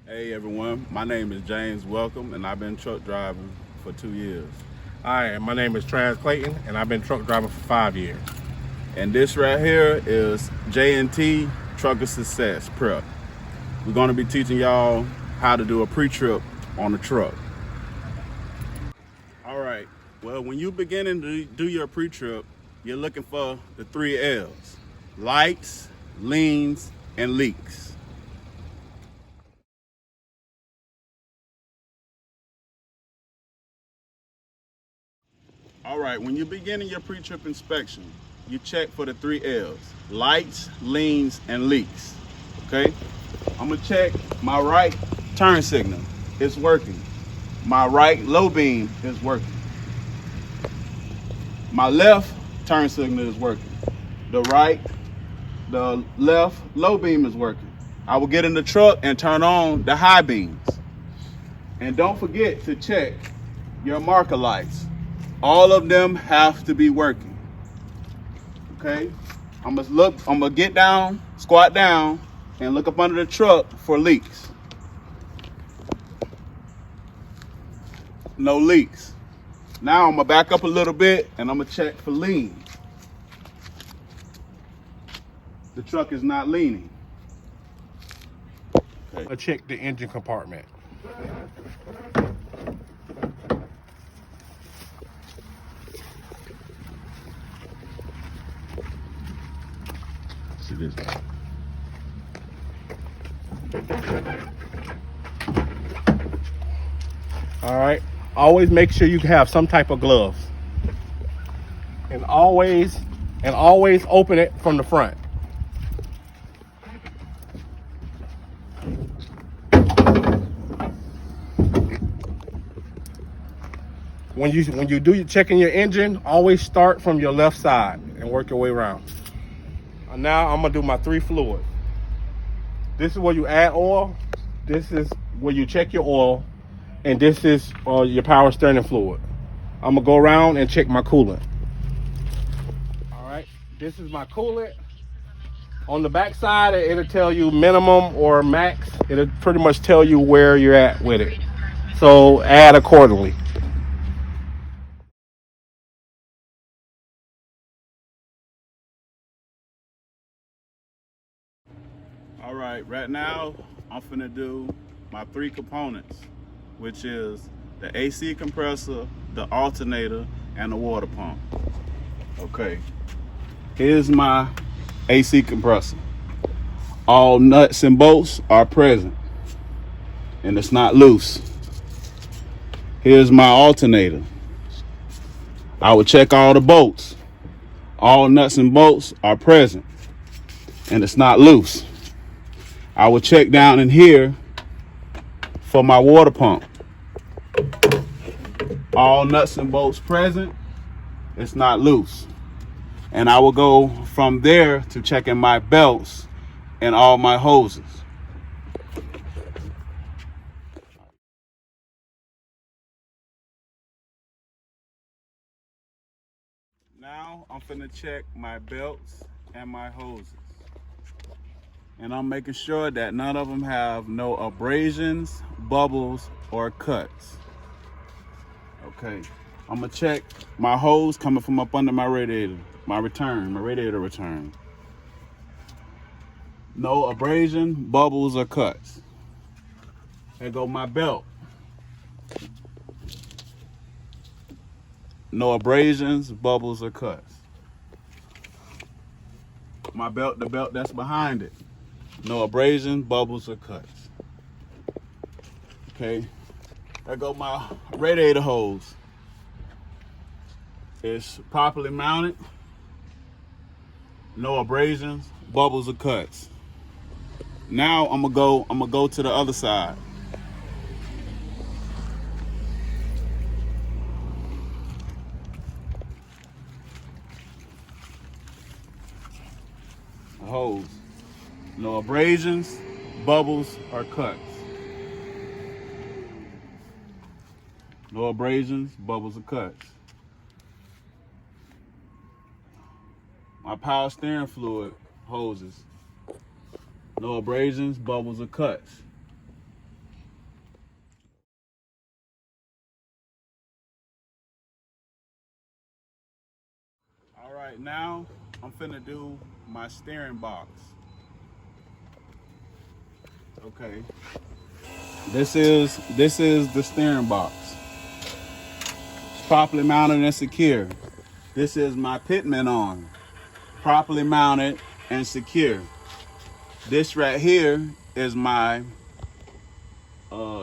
Hey everyone, my name is James Welcome and I've been truck driving for 2 years. Hi, my name is Trash Clayton, and I've been truck driving for 5 years. And this right here is J&T Trucker Success Prep. We're going to be teaching y'all how to do a pre-trip on a truck. All right, well when you're beginning to do your pre-trip, you're looking for the 3 L's: lights, leans, and leaks. All right, when you're beginning your pre-trip inspection, you check for the 3 L's: lights, leans, and leaks. Okay? I'm gonna check my right turn signal. It's working. My right low beam is working. My left turn signal is working. The left low beam is working. I will get in the truck and turn on the high beams. And don't forget to check your marker lights. All of them have to be working. Okay? I'm gonna get down, squat down, and look up under the truck for leaks. No leaks. Now I'm gonna back up a little bit and I'm gonna check for lean. The truck is not leaning. Okay. I check the engine compartment. See this? All right. Always make sure you have some type of gloves, and always open it from the front. When you do your checking your engine, always start from your left side and work your way around. And now I'm gonna do my 3 fluids. This is where you add oil. This is where you check your oil, and this is your power steering fluid. I'm gonna go around and check my coolant. All right, this is my coolant. On the back side, it'll tell you minimum or max. It'll pretty much tell you where you're at with it. So add accordingly. All right, right now I'm finna do my 3 components, which is the AC compressor, the alternator, and the water pump. Okay, here's my AC compressor. All nuts and bolts are present and it's not loose. Here's my alternator. I will check all the bolts. All nuts and bolts are present and it's not loose. I will check down in here for my water pump. All nuts and bolts present, it's not loose. And I will go from there to checking my belts and all my hoses. Now I'm finna check my belts and my hoses. And I'm making sure that none of them have no abrasions, bubbles, or cuts. Okay, I'm gonna check my hose coming from up under my radiator, my radiator return. No abrasion, bubbles, or cuts. There go my belt. No abrasions, bubbles, or cuts. My belt, the belt that's behind it. No abrasions, bubbles, or cuts. Okay, there go my radiator hose. It's properly mounted. No abrasions, bubbles, or cuts. Now I'm gonna go to the other side. The hose. No abrasions, bubbles, or cuts. No abrasions, bubbles, or cuts. My power steering fluid hoses. No abrasions, bubbles, or cuts. right, now I'm finna do my steering box. Okay. This is the steering box. It's properly mounted and secure. This is my Pittman arm, properly mounted and secure. This right here is my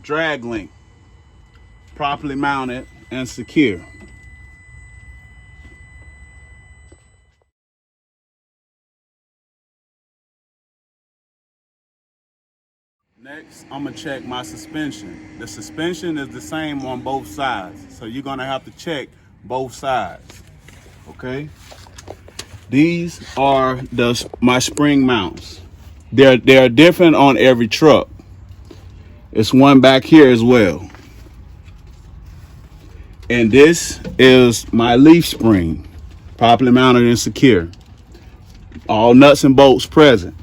drag link, properly mounted and secure. Next, I'm gonna check my suspension. The suspension is the same on both sides, so you're gonna have to check both sides. Okay. These are my spring mounts. They're different on every truck. It's one back here as well. And this is my leaf spring, properly mounted and secure. All nuts and bolts present.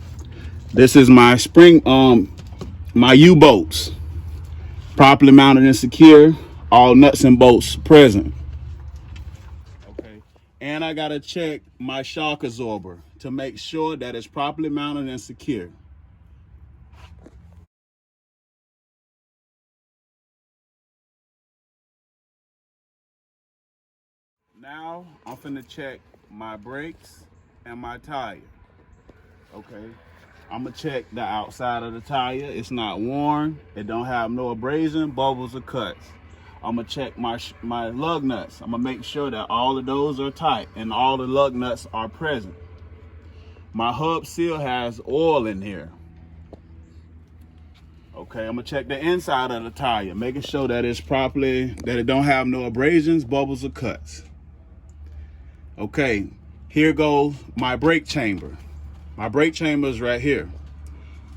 This is my spring, my U-bolts, properly mounted and secure. All nuts and bolts present. Okay. And I gotta check my shock absorber to make sure that it's properly mounted and secure. Now I'm finna check my brakes and my tire. Okay. I'm gonna check the outside of the tire. It's not worn. It don't have no abrasion, bubbles, or cuts. I'm gonna check my lug nuts. I'm gonna make sure that all of those are tight and all the lug nuts are present. My hub seal has oil in here. Okay, I'm gonna check the inside of the tire, making sure that it's properly, that it don't have no abrasions, bubbles, or cuts. Okay, here goes my brake chamber. My brake chamber is right here.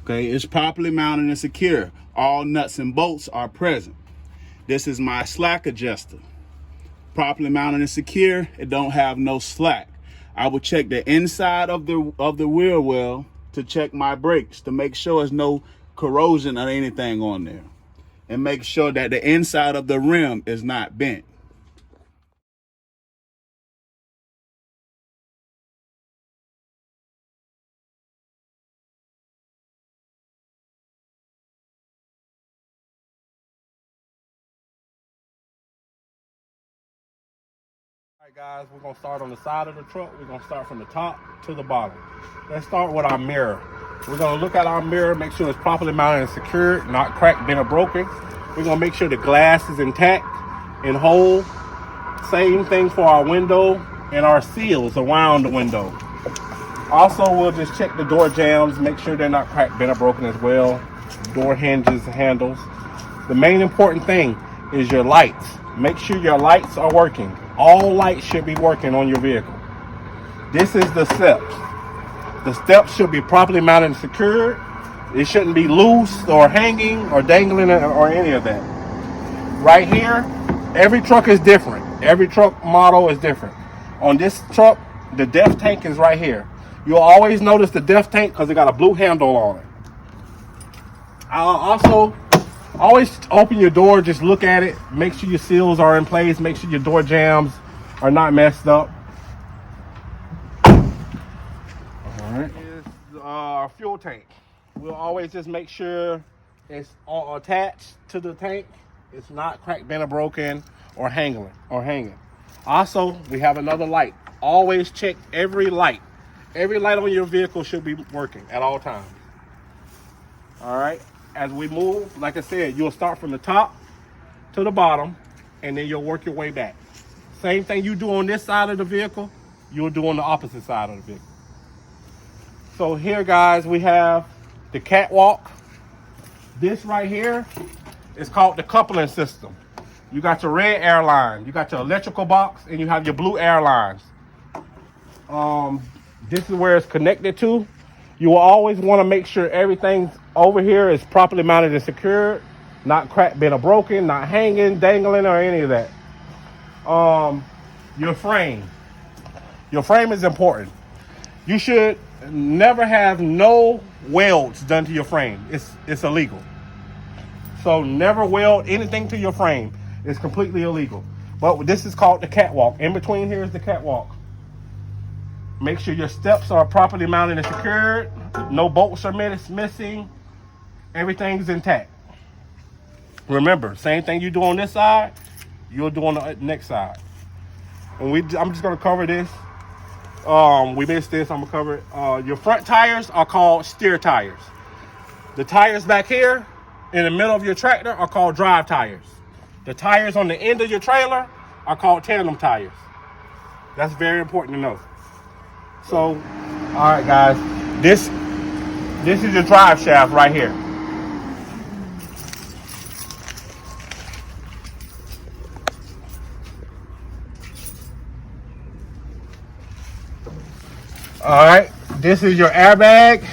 Okay, it's properly mounted and secure. All nuts and bolts are present. This is my slack adjuster. Properly mounted and secure. It don't have no slack. I will check the inside of the wheel well to check my brakes to make sure there's no corrosion or anything on there, and make sure that the inside of the rim is not bent. All right, guys, we're gonna start on the side of the truck. We're gonna start from the top to the bottom. Let's start with our mirror. We're gonna look at our mirror, make sure it's properly mounted and secured, not cracked, bent, or broken. We're gonna make sure the glass is intact and whole. Same thing for our window and our seals around the window. Also, we'll just check the door jambs, make sure they're not cracked, bent, or broken as well. Door hinges, handles. The main important thing is your lights. Make sure your lights are working. All lights should be working on your vehicle. This is the steps. The steps should be properly mounted and secured. It shouldn't be loose or hanging or dangling or any of that. Right here, every truck is different. Every truck model is different. On this truck, the depth tank is right here. You'll always notice the depth tank because it got a blue handle on it. Also, always open your door, just look at it. Make sure your seals are in place. Make sure your door jambs are not messed up. All right. Here's our fuel tank. We'll always just make sure it's all attached to the tank. It's not cracked, bent, or broken, or hanging. Also, we have another light. Always check every light. Every light on your vehicle should be working at all times. All right. As we move, like I said, you'll start from the top to the bottom, and then you'll work your way back. Same thing you do on this side of the vehicle, you'll do on the opposite side of the vehicle. So here, guys, we have the catwalk. This right here is called the coupling system. You got your red air line, you got your electrical box, and you have your blue air lines. This is where it's connected to. You will always want to make sure everything over here is properly mounted and secured, not cracked, bent, or broken, not hanging, dangling, or any of that. Your frame. Your frame is important. You should never have no welds done to your frame. It's illegal. So never weld anything to your frame. It's completely illegal. But this is called the catwalk. In between here is the catwalk. Make sure your steps are properly mounted and secured. No bolts are missing. Everything's intact. Remember, same thing you do on this side, you'll do on the next side. And I'm just gonna cover this. We missed this, I'm gonna cover it. Your front tires are called steer tires. The tires back here in the middle of your tractor are called drive tires. The tires on the end of your trailer are called tandem tires. That's very important to know. So, all right guys, this is your drive shaft right here. All right, this is your airbag.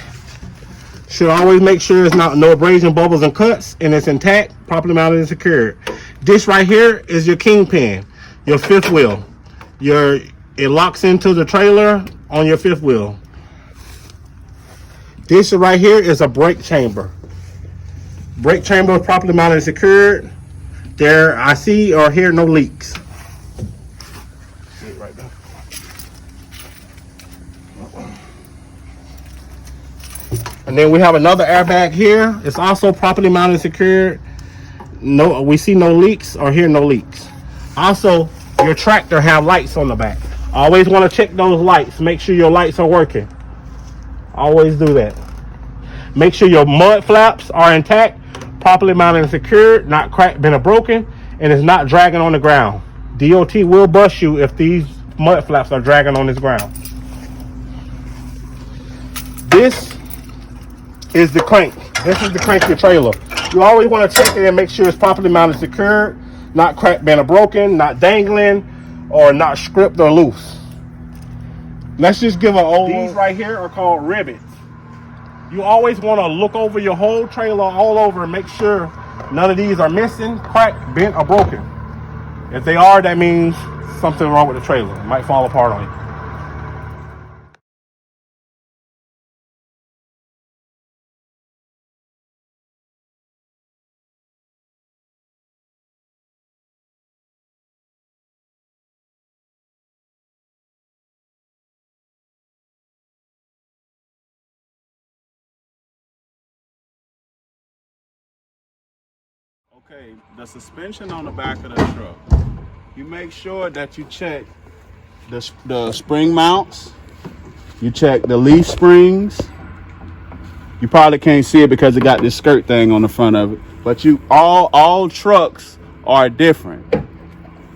Should always make sure it's no abrasion, bubbles, and cuts, and it's intact, properly mounted and secured. This right here is your kingpin, your fifth wheel. It locks into the trailer on your fifth wheel. This right here is a brake chamber. Brake chamber is properly mounted and secured. There, I see or hear no leaks. See it right there. And then we have another airbag here. It's also properly mounted and secured. No, we see no leaks or hear no leaks. Also, your tractor have lights on the back. Always want to check those lights. Make sure your lights are working. Always do that. Make sure your mud flaps are intact, properly mounted and secured, not cracked, bent, or broken, and it's not dragging on the ground. DOT will bust you if these mud flaps are dragging on this ground. This is the crank. This is the crank of your trailer. You always want to check it and make sure it's properly mounted and secured, not cracked, bent, or broken, not dangling, or not scripted or loose. Let's just give an old. These right here are called rivets. You always want to look over your whole trailer all over and make sure none of these are missing, cracked, bent, or broken. If they are, that means something wrong with the trailer. It might fall apart on you. Okay, the suspension on the back of the truck. You make sure that you check the spring mounts. You check the leaf springs. You probably can't see it because it got this skirt thing on the front of it. But all trucks are different.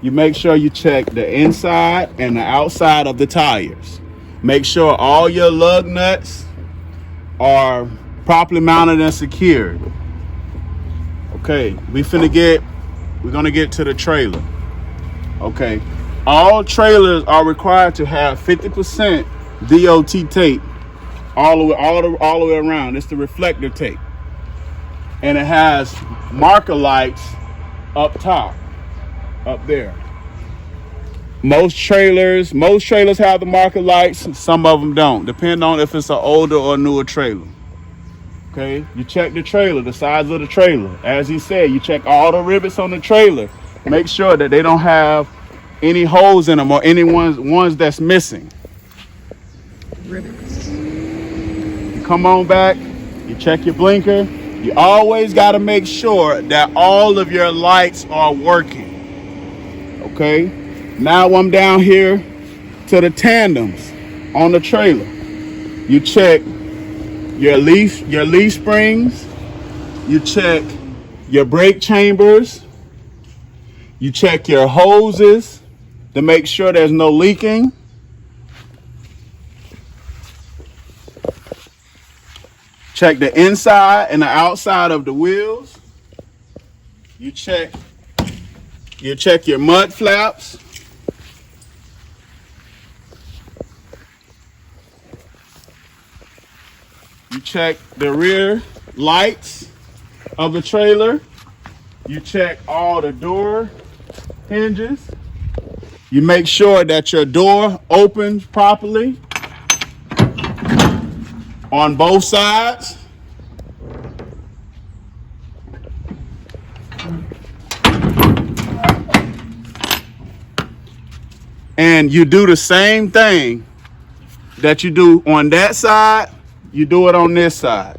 You make sure you check the inside and the outside of the tires. Make sure all your lug nuts are properly mounted and secured. Okay, we're gonna get to the trailer. Okay, all trailers are required to have 50% DOT tape all the way around. It's the reflector tape, and it has marker lights up top, up there. Most trailers have the marker lights. Some of them don't, depending on if it's an older or newer trailer. Okay, you check the trailer, the size of the trailer. As he said, you check all the rivets on the trailer. Make sure that they don't have any holes in them or any ones that's missing. Rivets. You come on back, you check your blinker. You always got to make sure that all of your lights are working. Okay, now I'm down here to the tandems on the trailer. You check your leaf springs, you check your brake chambers, you check your hoses to make sure there's no leaking. Check the inside and the outside of the wheels. You check your mud flaps. You check the rear lights of the trailer. You check all the door hinges. You make sure that your door opens properly on both sides. And you do the same thing that you do on that side, you do it on this side.